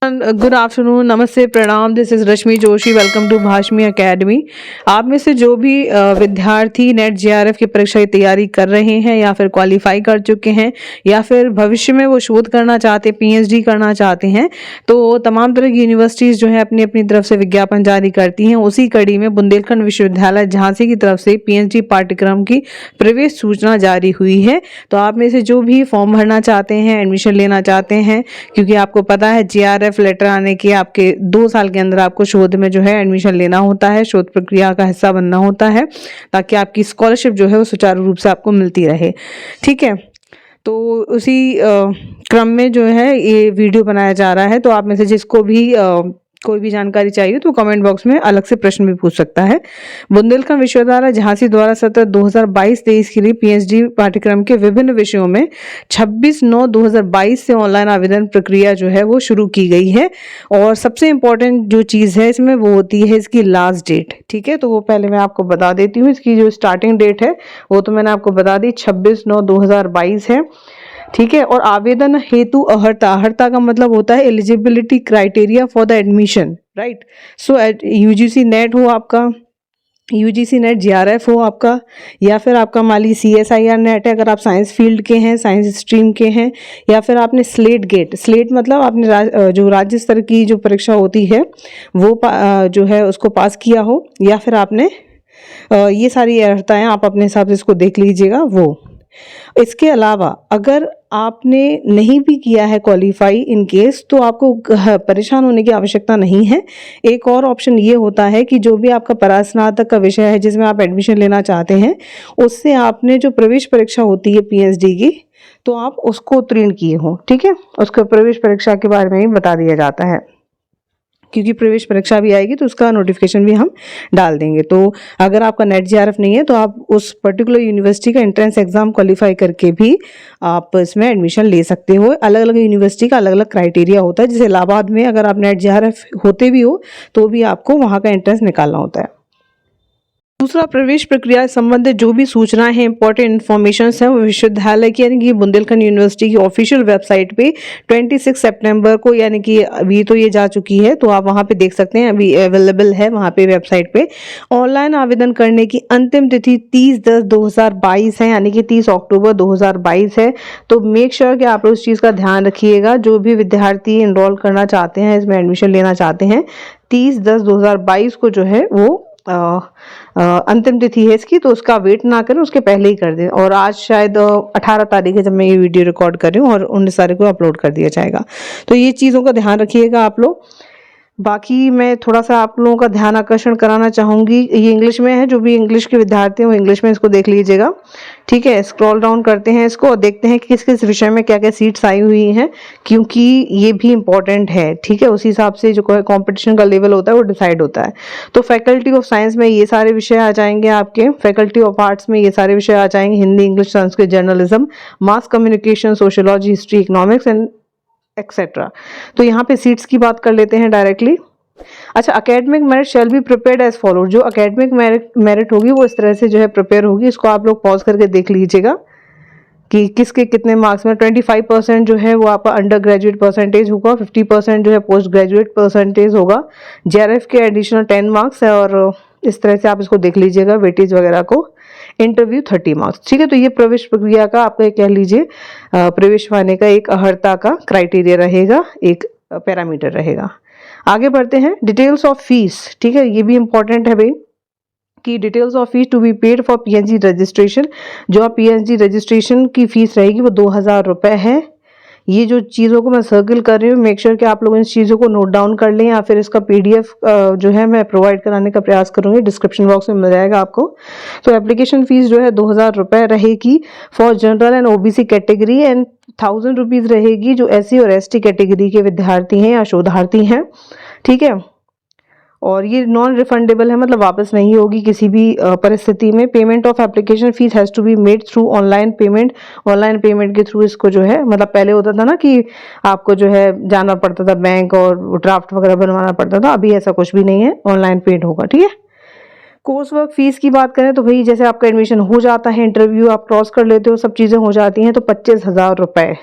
Good afternoon, नमस्ते, प्रणाम। This is Rashmi Joshi. Welcome to Bhashmi academy. आप में से जो भी विद्यार्थी नेट जेआरएफ की परीक्षा की तैयारी कर रहे हैं या फिर क्वालिफाई कर चुके हैं या फिर भविष्य में वो शोध करना चाहते हैं, पीएचडी करना चाहते हैं, तो तमाम तरह की यूनिवर्सिटीज़ जो है अपनी अपनी तरफ से विज्ञापन जारी करती हैं। उसी कड़ी में बुंदेलखंड विश्वविद्यालय झांसी की तरफ से पीएचडी पाठ्यक्रम की प्रवेश सूचना जारी हुई है। तो आप में से जो भी फॉर्म भरना चाहते हैं, एडमिशन लेना चाहते हैं, क्योंकि आपको पता है जेआरएफ लेटर आने के आपके 2 साल के अंदर आपको शोध में जो है एडमिशन लेना होता है, शोध प्रक्रिया का हिस्सा बनना होता है, ताकि आपकी स्कॉलरशिप जो है वो सुचारू रूप से आपको मिलती रहे। ठीक है, तो उसी क्रम में जो है ये वीडियो बनाया जा रहा है। तो आप में से जिसको भी कोई भी जानकारी चाहिए तो कमेंट बॉक्स में अलग से प्रश्न भी पूछ सकता है। बुंदेलखंड विश्वविद्यालय झांसी द्वारा सत्र 2022-23 के लिए पीएचडी पाठ्यक्रम के विभिन्न विषयों में 26/9/2022 से ऑनलाइन आवेदन प्रक्रिया जो है वो शुरू की गई है। और सबसे इम्पोर्टेंट जो चीज़ है इसमें वो होती है इसकी लास्ट डेट। ठीक है, तो वो पहले मैं आपको बता देती हूँ। इसकी जो स्टार्टिंग डेट है वो तो मैंने आपको बता दी, 26/9/2022 है। ठीक है, और आवेदन हेतु अहर्ता का मतलब होता है eligibility criteria for the admission, right. So UGC net हो आपका, यूजीसी नेट जेआरएफ हो आपका, या फिर आपका मान लीजिए सीएसआईआर नेट है अगर आप साइंस फील्ड के हैं, साइंस स्ट्रीम के हैं, या फिर आपने स्लेट मतलब आपने जो राज्य स्तर की जो परीक्षा होती है वो जो है उसको पास किया हो, या फिर आपने ये सारी अर्हताएं आप अपने हिसाब से इसको देख लीजिएगा वो। इसके अलावा अगर आपने नहीं भी किया है क्वालिफाई इन केस, तो आपको परेशान होने की आवश्यकता नहीं है। एक और ऑप्शन ये होता है कि जो भी आपका परास्नातक का विषय है जिसमें आप एडमिशन लेना चाहते हैं, उससे आपने जो प्रवेश परीक्षा होती है पीएचडी की, तो आप उसको उत्तीर्ण किए हो। ठीक है, उसको प्रवेश परीक्षा के बारे में ही बता दिया जाता है, क्योंकि प्रवेश परीक्षा भी आएगी तो उसका नोटिफिकेशन भी हम डाल देंगे। तो अगर आपका नेट जेआरएफ नहीं है तो आप उस पर्टिकुलर यूनिवर्सिटी का एंट्रेंस एग्जाम क्वालिफाई करके भी आप इसमें एडमिशन ले सकते हो। अलग अलग यूनिवर्सिटी का अलग अलग क्राइटेरिया होता है। जैसे इलाहाबाद में अगर आप नेट जेआरएफ होते भी हो तो भी आपको वहाँ का एंट्रेंस निकालना होता है। दूसरा, प्रवेश प्रक्रिया से संबंधित जो भी सूचनाएं हैं, इंपॉर्टेंट इन्फॉर्मेशन है, वो विश्वविद्यालय की यानी कि बुंदेलखंड यूनिवर्सिटी की ऑफिशियल वेबसाइट पे 26 सितंबर को, यानी कि अभी तो ये जा चुकी है, तो आप वहां पे देख सकते हैं, अभी अवेलेबल है वहां पे वेबसाइट पे। ऑनलाइन आवेदन करने की अंतिम तिथि 30/10/2022 है, यानी कि 30 अक्टूबर 2022 है। तो मेक श्योर कि आप उस चीज़ का ध्यान रखिएगा। जो भी विद्यार्थी इनरोल करना चाहते हैं, इसमें एडमिशन लेना चाहते हैं, 30/10/2022 को जो है वो अंतिम तिथि है इसकी, तो उसका वेट ना करें, उसके पहले ही कर दें। और आज शायद 18 तारीख है जब मैं ये वीडियो रिकॉर्ड कर रही हूँ, और 19 तारीख को अपलोड कर दिया जाएगा। तो ये चीज़ों का ध्यान रखिएगा आप लोग। बाकी मैं थोड़ा सा आप लोगों का ध्यान आकर्षण कराना चाहूँगी, ये इंग्लिश में है, जो भी इंग्लिश के विद्यार्थी हैं वो इंग्लिश में इसको देख लीजिएगा। ठीक है, स्क्रॉल डाउन करते हैं इसको और देखते हैं कि किस किस विषय में क्या क्या सीट्स आई हुई हैं, क्योंकि ये भी इम्पॉर्टेंट है। ठीक है, उसी हिसाब से जो कॉम्पिटिशन का लेवल होता है वो डिसाइड होता है। तो फैकल्टी ऑफ साइंस में ये सारे विषय आ जाएंगे आपके, फैकल्टी ऑफ आर्ट्स में ये सारे विषय आ जाएंगे, Hindi, English, Sanskrit, journalism, mass communication, sociology, history, economics and etcetera. तो यहाँ पे सीट्स की बात कर लेते हैं डायरेक्टली। अच्छा, academic merit shall be prepared as follow. जो एकेडमिक मेरिट होगी वो इस तरह से जो है प्रिपेयर होगी। इसको आप लोग पॉज करके देख लीजिएगा कि किसके कितने मार्क्स में। 25% जो है वो आपका अंडर ग्रेजुएट परसेंटेज होगा, 50% जो है पोस्ट ग्रेजुएट परसेंटेज होगा, जेआरएफ के एडिशनल 10 मार्क्स है, और इस तरह से आप इसको देख लीजिएगा वेटेज वगैरह को। Interview 30 marks. ठीक है, तो ये प्रवेश प्रक्रिया का आपका कह लीजिए प्रवेश पाने का एक अहर्ता का क्राइटेरिया रहेगा, एक पैरामीटर रहेगा। आगे बढ़ते हैं, डिटेल्स ऑफ फीस। ठीक है, ये भी इंपॉर्टेंट है भाई कि details of fees to be paid for PhD registration. जो आप पीएचडी रजिस्ट्रेशन की फीस रहेगी वो 2000 रुपये है। ये जो चीज़ों को मैं सर्किल कर रही हूँ, मेक श्योर कि आप लोग इन चीज़ों को नोट डाउन कर लें, या फिर इसका पीडीएफ जो है मैं प्रोवाइड कराने का प्रयास करूँगी, डिस्क्रिप्शन बॉक्स में मिल जाएगा आपको। तो एप्लीकेशन फीस जो है 2000 रुपये रहेगी for general and OBC category, and 1000 rupees रहेगी जो एससी और एसटी कैटेगरी के विद्यार्थी हैं या शोधार्थी हैं। ठीक है, और ये नॉन रिफंडेबल है, मतलब वापस नहीं होगी किसी भी परिस्थिति में। Payment of application fees has to be made through online payment. Online payment के थ्रू इसको जो है, मतलब पहले होता था ना कि आपको जो है जाना पड़ता था बैंक और ड्राफ्ट वगैरह बनवाना पड़ता था, अभी ऐसा कुछ भी नहीं है, ऑनलाइन पेड होगा। ठीक है, कोर्स वर्क फीस की बात करें तो भाई जैसे आपका एडमिशन हो जाता है, इंटरव्यू आप क्रॉस कर लेते हो, सब चीज़ें हो जाती हैं, तो 25,000 रुपये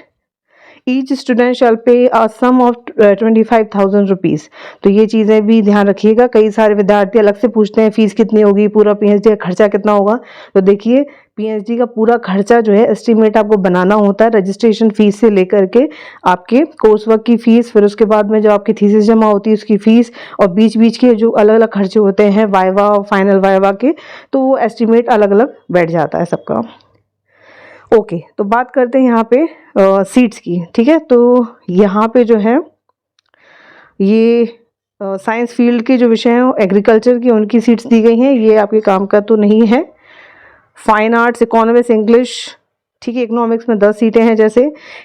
ईच स्टूडेंट शैल पे अ सम ऑफ 25,000 रुपीज़। तो ये चीज़ें भी ध्यान रखिएगा। कई सारे विद्यार्थी अलग से पूछते हैं फीस कितनी होगी, पूरा पीएचडी का खर्चा कितना होगा। तो देखिए पीएचडी का पूरा खर्चा जो है एस्टिमेट आपको बनाना होता है, रजिस्ट्रेशन फीस से लेकर के आपके कोर्स वर्क की फीस, फिर उसके बाद में जो आपकी थीसिस जमा होती है उसकी फीस, और बीच बीच के जो अलग अलग खर्चे होते हैं वाइवा और फाइनल वाइवा के, तो वो एस्टिमेट अलग अलग बैठ जाता है सबका। ओके, तो बात करते हैं यहाँ पे सीट्स की। ठीक है, तो यहाँ पे जो है ये साइंस फील्ड के जो विषय हैं एग्रीकल्चर की, उनकी सीट्स दी गई हैं। ये आपके काम का तो नहीं है। फाइन आर्ट्स, इकोनॉमिक्स, इंग्लिश, ठीक है, इकोनॉमिक्स में 10 सीटें हैं। जैसे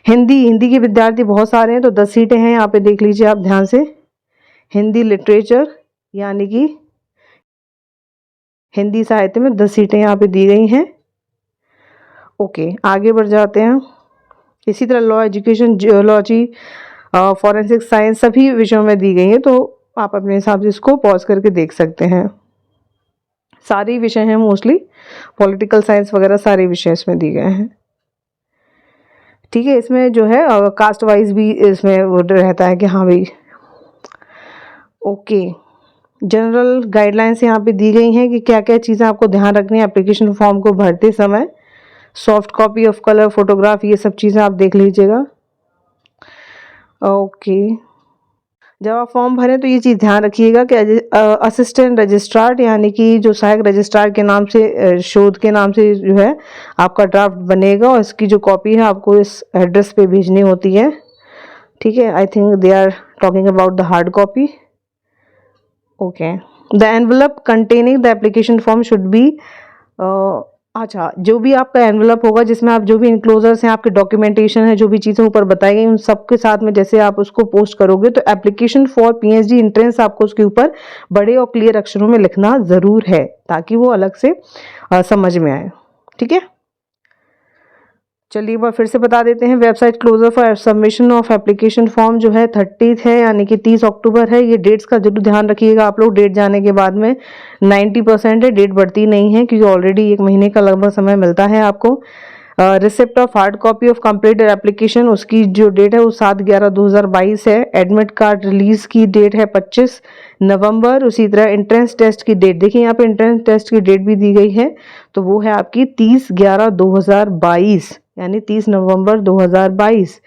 हिंदी के विद्यार्थी बहुत सारे हैं, तो 10 सीटें हैं। यहाँ पे देख लीजिए आप ध्यान से, हिंदी लिटरेचर यानी कि हिंदी साहित्य में 10 सीटें यहाँ पे दी गई हैं। ओके, आगे बढ़ जाते हैं। इसी तरह law, education, geology, forensic science सभी विषयों में दी गई है, तो आप अपने हिसाब से इसको पॉज करके देख सकते हैं। सारे विषय हैं मोस्टली, पॉलिटिकल साइंस वगैरह सारे विषय इसमें दिए गए हैं। ठीक है, इसमें जो है कास्ट वाइज भी इसमें वो रहता है कि हाँ भाई। ओके, जनरल गाइडलाइंस यहाँ पे दी गई हैं कि क्या क्या चीज़ें आपको ध्यान रखनी है एप्लीकेशन फॉर्म को भरते समय। Soft copy of colour, photograph, ये सब चीज़ें आप देख लीजिएगा। ओके, जब आप फॉर्म भरें तो ये चीज़ ध्यान रखिएगा कि असिस्टेंट रजिस्ट्रार यानी कि जो सहायक रजिस्ट्रार के नाम से, शोध के नाम से जो है आपका ड्राफ्ट बनेगा, और इसकी जो कॉपी है आपको इस एड्रेस पे भेजनी होती है। ठीक है, I think they are talking about the hard copy. Okay, the envelope containing the application form should be, अच्छा, जो भी आपका एनवलप होगा जिसमें आप जो भी इंक्लोजर्स हैं, आपके डॉक्यूमेंटेशन है, जो भी चीज़ें ऊपर बताई गई उन सबके साथ में जैसे आप उसको पोस्ट करोगे, तो एप्लीकेशन फॉर पीएचडी एंट्रेंस आपको उसके ऊपर बड़े और क्लियर अक्षरों में लिखना ज़रूर है, ताकि वो अलग से समझ में आए। ठीक है, चलिए एक बार फिर से बता देते हैं। Website closure for submission of application form जो है 30 है, यानी कि 30 अक्टूबर है। ये डेट्स का जरूर ध्यान रखिएगा आप लोग। डेट जाने के बाद में 90% है, डेट बढ़ती नहीं है, क्योंकि ऑलरेडी 1 महीने का लगभग समय मिलता है आपको। Receipt of hard copy of completed application, उसकी जो डेट है वो 7/11/2022 है। एडमिट कार्ड रिलीज की डेट है 25 नवंबर। उसी तरह एंट्रेंस टेस्ट की डेट, देखिए यहाँ पे एंट्रेंस टेस्ट की डेट भी दी गई है, तो वो है आपकी 30/11/2022, यानी 30 नवंबर 2022।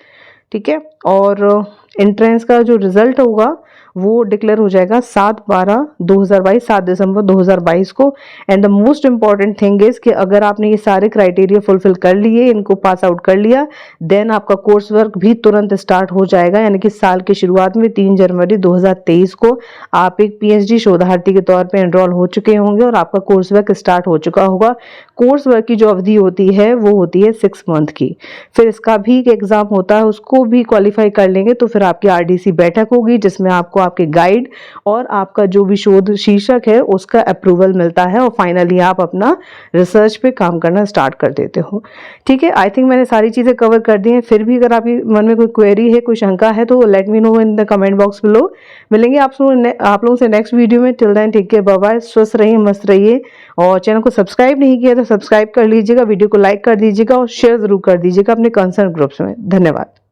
ठीक है, और एंट्रेंस का जो रिजल्ट होगा वो डिक्लेयर हो जाएगा 7/12/2022, 7 दिसंबर 2022 को। And the most important thing is कि अगर आपने ये सारे क्राइटेरिया फुलफिल कर लिए, इनको पास आउट कर लिया, देन आपका कोर्स वर्क भी तुरंत स्टार्ट हो जाएगा, यानी कि साल की शुरुआत में 3 जनवरी 2023 को आप एक पीएचडी शोधार्थी के तौर पे एनरोल हो चुके होंगे और आपका कोर्स वर्क स्टार्ट हो चुका होगा। कोर्स वर्क की जो अवधि होती है वो होती है 6 मंथ की। फिर इसका भी एक एग्जाम होता है, उसको भी क्वालिफाई कर लेंगे तो फिर आपकी आरडीसी बैठक होगी, जिसमें आपको आपके गाइड और आपका जो भी शोध शीर्षक है उसका अप्रूवल मिलता है, और फाइनली आप अपना रिसर्च पे काम करना स्टार्ट कर देते हो। ठीक है, आई थिंक मैंने सारी चीज़ें कवर कर दी हैं। फिर भी अगर आपके मन में कोई क्वेरी है, कोई शंका है, तो let me know in the comment box below. मिलेंगे आप लोगों से नेक्स्ट वीडियो में। Till then take care, bye bye, स्वस्थ रहिए, मस्त रहिए, और चैनल को सब्सक्राइब नहीं किया तो सब्सक्राइब कर लीजिएगा, वीडियो को लाइक कर दीजिएगा और शेयर जरूर कर दीजिएगा अपने कंसर्न ग्रुप्स में। धन्यवाद।